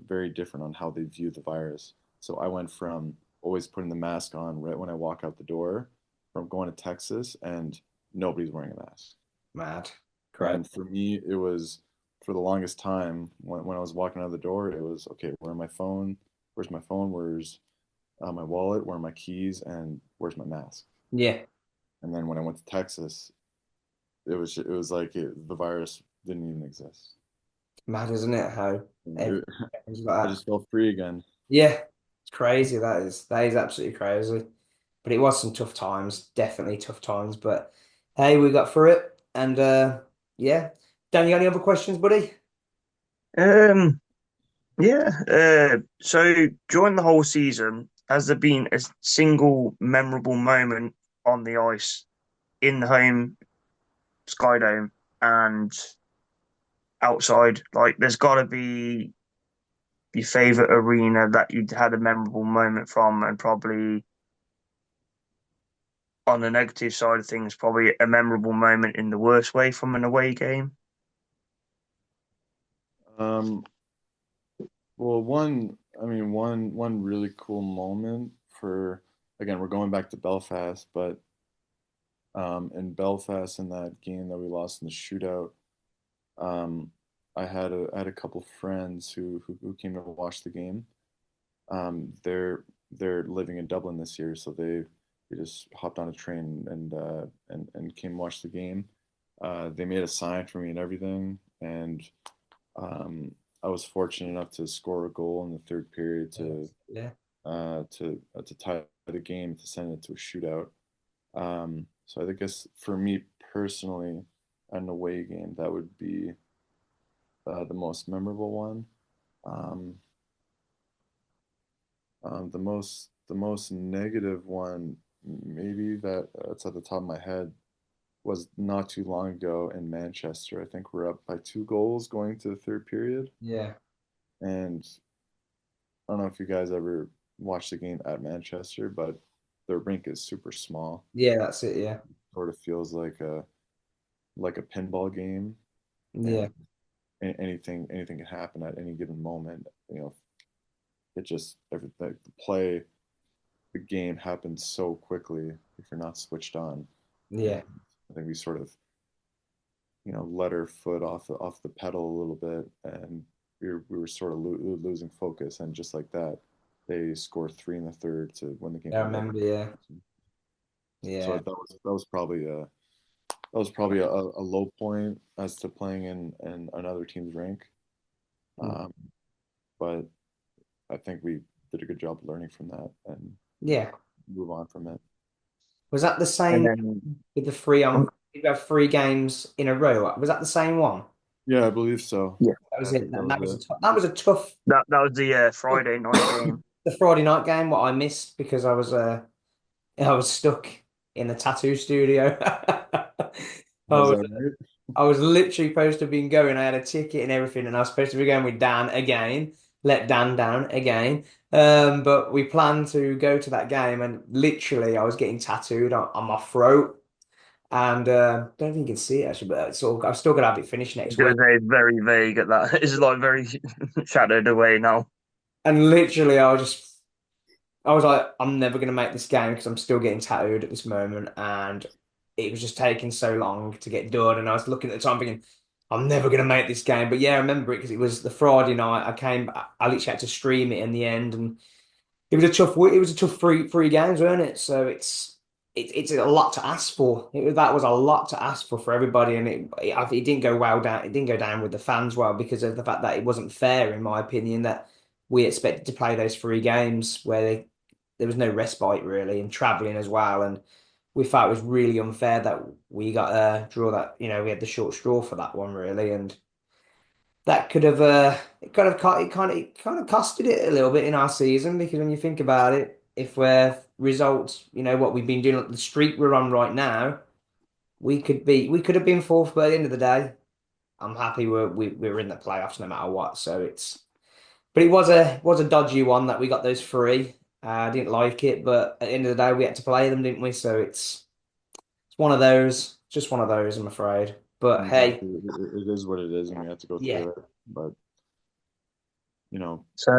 very different on how they view the virus. So I went from always putting the mask on right when I walk out the door from going to Texas and nobody's wearing a mask. Mad. Great. And for me, it was for the longest time when I was walking out the door, it was okay, where my phone? Where's my phone? Where's my wallet? Where are my keys? And where's my mask? Yeah. And then when I went to Texas, it was like the virus didn't even exist. Mad, isn't it? How everything It, changes I like that. just felt free again. Yeah. It's crazy. That is absolutely crazy. But it was some tough times, definitely tough times. But hey, we got through it. And yeah. Dan, you got any other questions, buddy? Um, yeah. So during the whole season, has there been a single memorable moment on the ice in the home Sky Dome and outside? Like, there's got to be your favorite arena that you'd had a memorable moment from, and probably on the negative side of things, probably a memorable moment in the worst way from an away game. Um, well, one really cool moment for again, we're going back to Belfast, but in Belfast in that game that we lost in the shootout, um, I had a couple friends who came to watch the game. They're living in Dublin this year, so they just hopped on a train and came watch the game. They made a sign for me and everything, and um, I was fortunate enough to score a goal in the third period Yeah. to tie the game to send it to a shootout. So I guess for me personally, an away game that would be the most memorable one. Um, the most negative one, maybe that's at the top of my head, was not too long ago in Manchester. I think we're up by 2 goals going to the third period, Yeah. and I don't know if you guys ever watched the game at Manchester, but the rink is super small. Yeah, that's it. Yeah. Sort of feels like a pinball game, and Yeah. anything can happen at any given moment. It just everything the play the game happens so quickly if you're not switched on. And Yeah. I think we sort of, let our foot off the pedal a little bit, and we were sort of losing focus, and just like that, they scored three in the third to win the game I by one. remember. Yeah. So Yeah. that was probably a low point as to playing in another team's rink. Um, but I think we did a good job learning from that and Yeah. move on from it. Was that the And same then, with the three on? You have three games in a row. Was that the same one? Yeah, I believe so. yeah, That was I it. think that was it. That was a tough that was the Friday night game. the Friday night game. What I missed because I was stuck in the tattoo studio. I Was was that right? I was literally supposed to have been going. I had a ticket and everything, and I was supposed to be going with Dan again. Let Dan down again. But we planned to go to that game, and literally, I was getting tattooed on my throat, and don't think you can see it actually, but I've still got to have it finished I'm next gonna week. say very vague at that. It's like very shadowed away now. And literally, I was like, I'm never gonna make this game because I'm still getting tattooed at this moment, and it was just taking so long to get done. And I was looking at the time thinking, I'm never gonna make this game. But yeah, I remember it because it was the Friday night. I literally had to stream it in the end, and it was a tough three games, weren't it? So it's a lot to ask for. That was a lot to ask for everybody, and it didn't go well down. It didn't go down with the fans well because of the fact that it wasn't fair, in my opinion, that we expected to play those three games where there was no respite really, and traveling as well, and we felt it was really unfair that we got a draw that we had the short straw for that one really, and that could have it kind of costed it a little bit in our season because when you think about it, if we're results, what we've been doing, like the streak we're on right now, we could have been fourth by the end of the day. I'm happy we're in the playoffs no matter what. So but it was a dodgy one that we got those three. I didn't like it, but at the end of the day, we had to play them, didn't we? So one of those, just one of those, I'm afraid. But hey, Exactly. It is what it is, and we have to go yeah, through it. But you know, So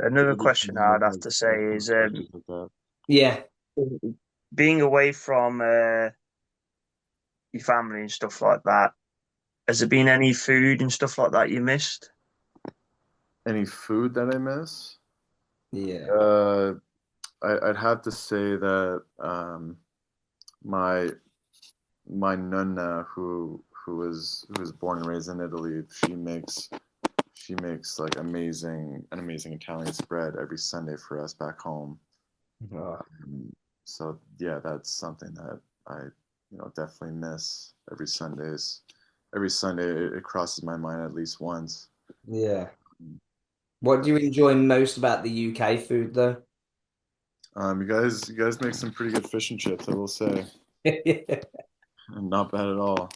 another every question team I'd have to has say some is, stretches like that. yeah. being away from your family and stuff like that, has there been any food and stuff like that you missed? Any food that I miss? Yeah. Uh, I'd have to say that my my nonna who was born and raised in Italy, she makes like an amazing Italian spread every Sunday for us back home. Oh, Um, so yeah, that's something that I definitely miss every Sundays. Every Sunday it crosses my mind at least once. yeah. What do you enjoy most about the UK food, though? You guys make some pretty good fish and chips, I will say. Not bad at all.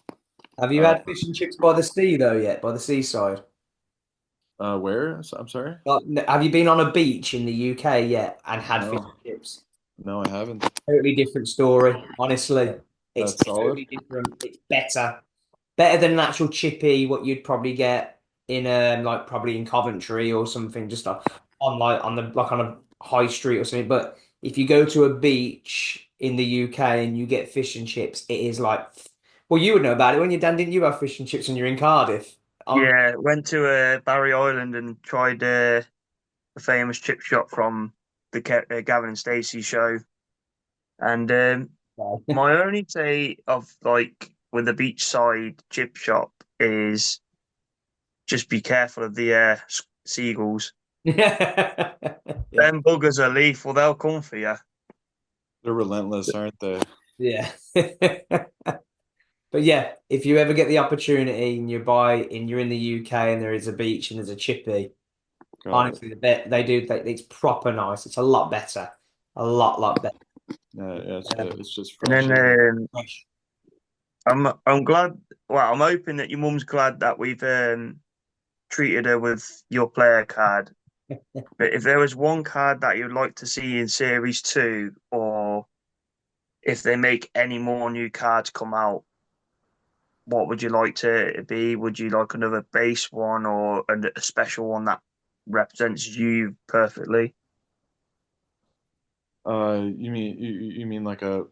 Have you Uh, had fish and chips by the sea, though, yet? By the seaside? where? I'm sorry. Like, have you been on a beach in the UK yet and had fish No, and chips? no, I haven't. Totally different story. Honestly, it's That's solid. totally different. It's better. Better than an actual chippy, what you'd probably get in like probably in Coventry or something, just on like on the like on a high street or something. But if you go to a beach in the UK and you get fish and chips, it is like, well, you would know about it when you're done, didn't you have fish and chips when you're in Cardiff? Um, Yeah, went to Barry Island and tried the famous chip shop from the Gavin and Stacey show. And my only say of like with the beachside chip shop is just be careful of the seagulls. yeah, Them buggers are lethal. They'll come for you. They're relentless, aren't they? yeah. But yeah, if you ever get the opportunity and you're in the UK and there is a beach and there's a chippy, Got it. honestly, it's proper nice. It's a lot better, lot better. Yeah, Um, it's just And fresh, then isn't it? Fresh. I'm glad. Well, I'm hoping that your mum's glad that we've treated her with your player card. But if there was one card that you'd like to see in Series 2, or if they make any more new cards come out, what would you like to be? Would you like another base one or a special one that represents you perfectly? You mean like a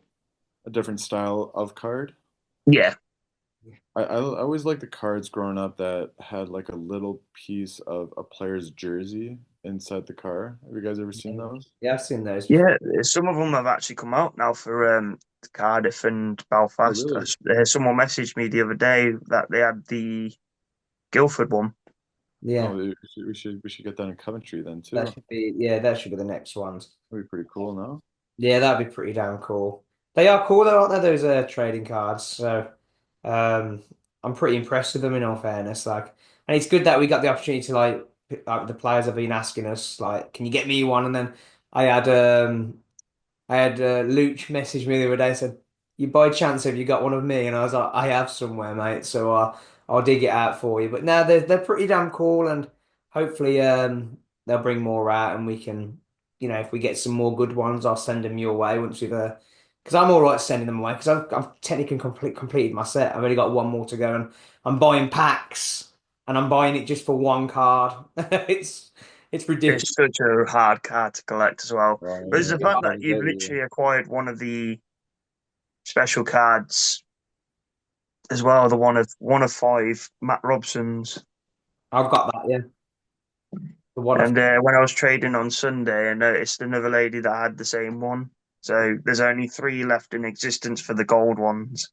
different style of card? Yeah. I always liked the cards growing up that had like a little piece of a player's jersey inside the car. Have you guys ever seen those? Yeah, I've seen those before. Yeah, some of them have actually come out now for Cardiff and Oh, Belfast. really? Someone messaged me the other day that they had the Guildford one. Yeah, Oh, we should get that in Coventry then that too. should be yeah, that should be the next ones. That'd be pretty cool, no? Yeah, that'd be pretty damn cool. They are cool though, aren't they? Those trading cards. So um, I'm pretty impressed with them in all fairness. Like, and it's good that we got the opportunity to like the players have been asking us like, can you get me one? And then I had I had Luch message me the other day said, "You by chance have you got one of me?" And I was like, "I have somewhere, mate. So I'll dig it out for you." But now they're pretty damn cool, and hopefully they'll bring more out, and we can, if we get some more good ones, I'll send them your way once we've because I'm all right sending them away because I've technically completed my set. I've only got one more to go, and I'm buying packs, and I'm buying it just for one card. It's ridiculous. It's such a hard card to collect as well. But it's Yeah, the they'll fact try that to you've get you. literally acquired one of the special cards as well, the one of five, Matt Robson's. I've got that, yeah. The one of And when I was trading on Sunday, I noticed another lady that had the same one. So there's only three left in existence for the gold ones.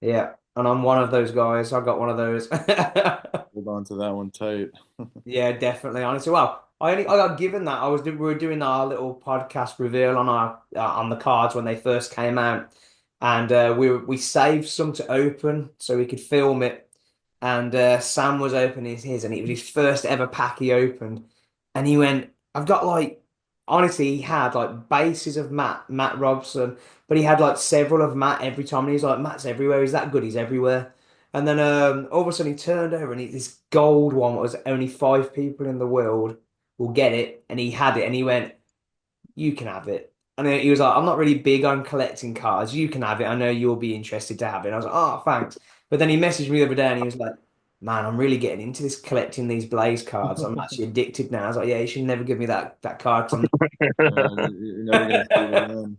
Yeah, and I'm one of those guys. I got one of those. Hold on to that one tight. Yeah, definitely. Honestly, well, I got given that. We were doing our little podcast reveal on our on the cards when they first came out, and we saved some to open so we could film it. And Sam was opening his, and it was his first ever pack he opened, and he went, "I've got like, honestly, he had like bases of Matt Robson, but he had like several of Matt every time, and he's like, Matt's everywhere. He's that good. He's everywhere." And then all of a sudden he turned over and this gold one was only five people in the world will get it, and he had it, and he went, "You can have it." And then he was like, I'm not really big on collecting cards. You can have it. I know you'll be interested to have it. And I was like, oh, thanks. But then he messaged me the other day and he was like, man, I'm really getting into this collecting these Blaze cards. I'm actually addicted now. I was like, yeah, you should never give me that card because I'm You're never gonna see it again.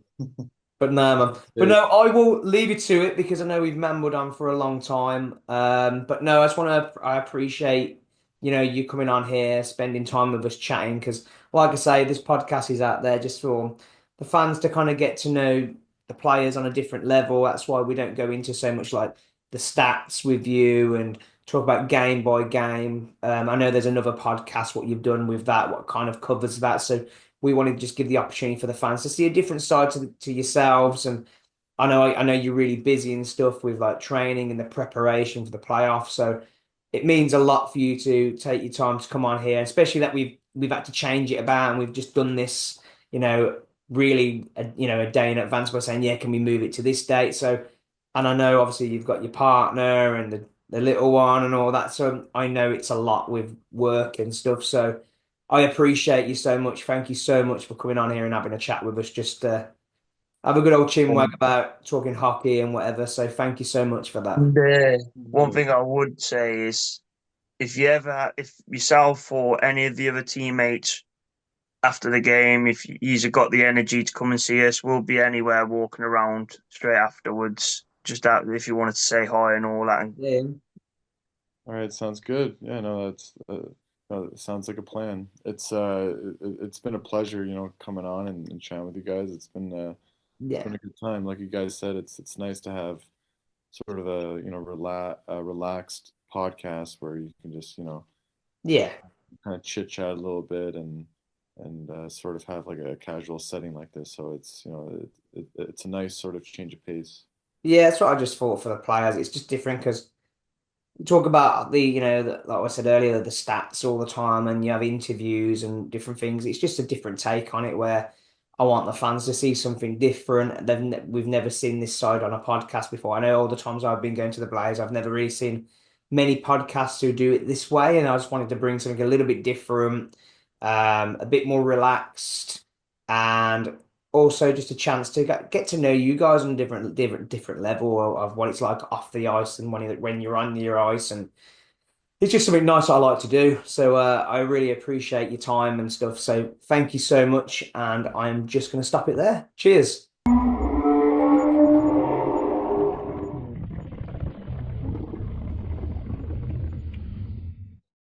but no, man. But no, I will leave you to it because I know we've mambled on for a long time. But no, I just want to, I appreciate, you coming on here, spending time with us chatting. Because, like I say, this podcast is out there just for the fans to kind of get to know the players on a different level. That's why we don't go into so much like the stats with you and talk about game by game. I know there's another podcast, what you've done with that, what kind of covers that. So, we want to just give the opportunity for the fans to see a different side to yourselves. And I know you're really busy and stuff with like training and the preparation for the playoffs. So it means a lot for you to take your time to come on here, especially that we've had to change it about and we've just done this, you know, really, a day in advance by saying, yeah, can we move it to this date? So, and I know obviously you've got your partner and the little one and all that. So I know it's a lot with work and stuff. So I appreciate you so much. Thank you so much for coming on here and having a chat with us. Just have a good old chinwag about talking hockey and whatever. So thank you so much for that. One thing I would say is if you ever, if yourself or any of the other teammates after the game, if you've got the energy to come and see us, we'll be anywhere walking around straight afterwards. Just out if you wanted to say hi and all that. And Yeah, All right, sounds good. Yeah, no, that's sounds like a plan. It's been a pleasure, coming on and chatting with you guys. It's been yeah, a good time. Like you guys said, it's nice to have sort of a relaxed podcast where you can just yeah. kind of chit chat a little bit and sort of have like a casual setting like this. So it's it's a nice sort of change of pace. Yeah, that's what I just thought for the players. It's just different because talk about like I said earlier, the stats all the time, and you have interviews and different things. It's just a different take on it where I want the fans to see something different. We've never seen this side on a podcast before. I know all the times I've been going to the Blaze, I've never really seen many podcasts who do it this way, and I just wanted to bring something a little bit different, a bit more relaxed, and also just a chance to get to know you guys on a different level of what it's like off the ice and when you're on your ice, and it's just something nice I like to do. So I really appreciate your time and stuff. So thank you so much, and I'm just going to stop it there. Cheers.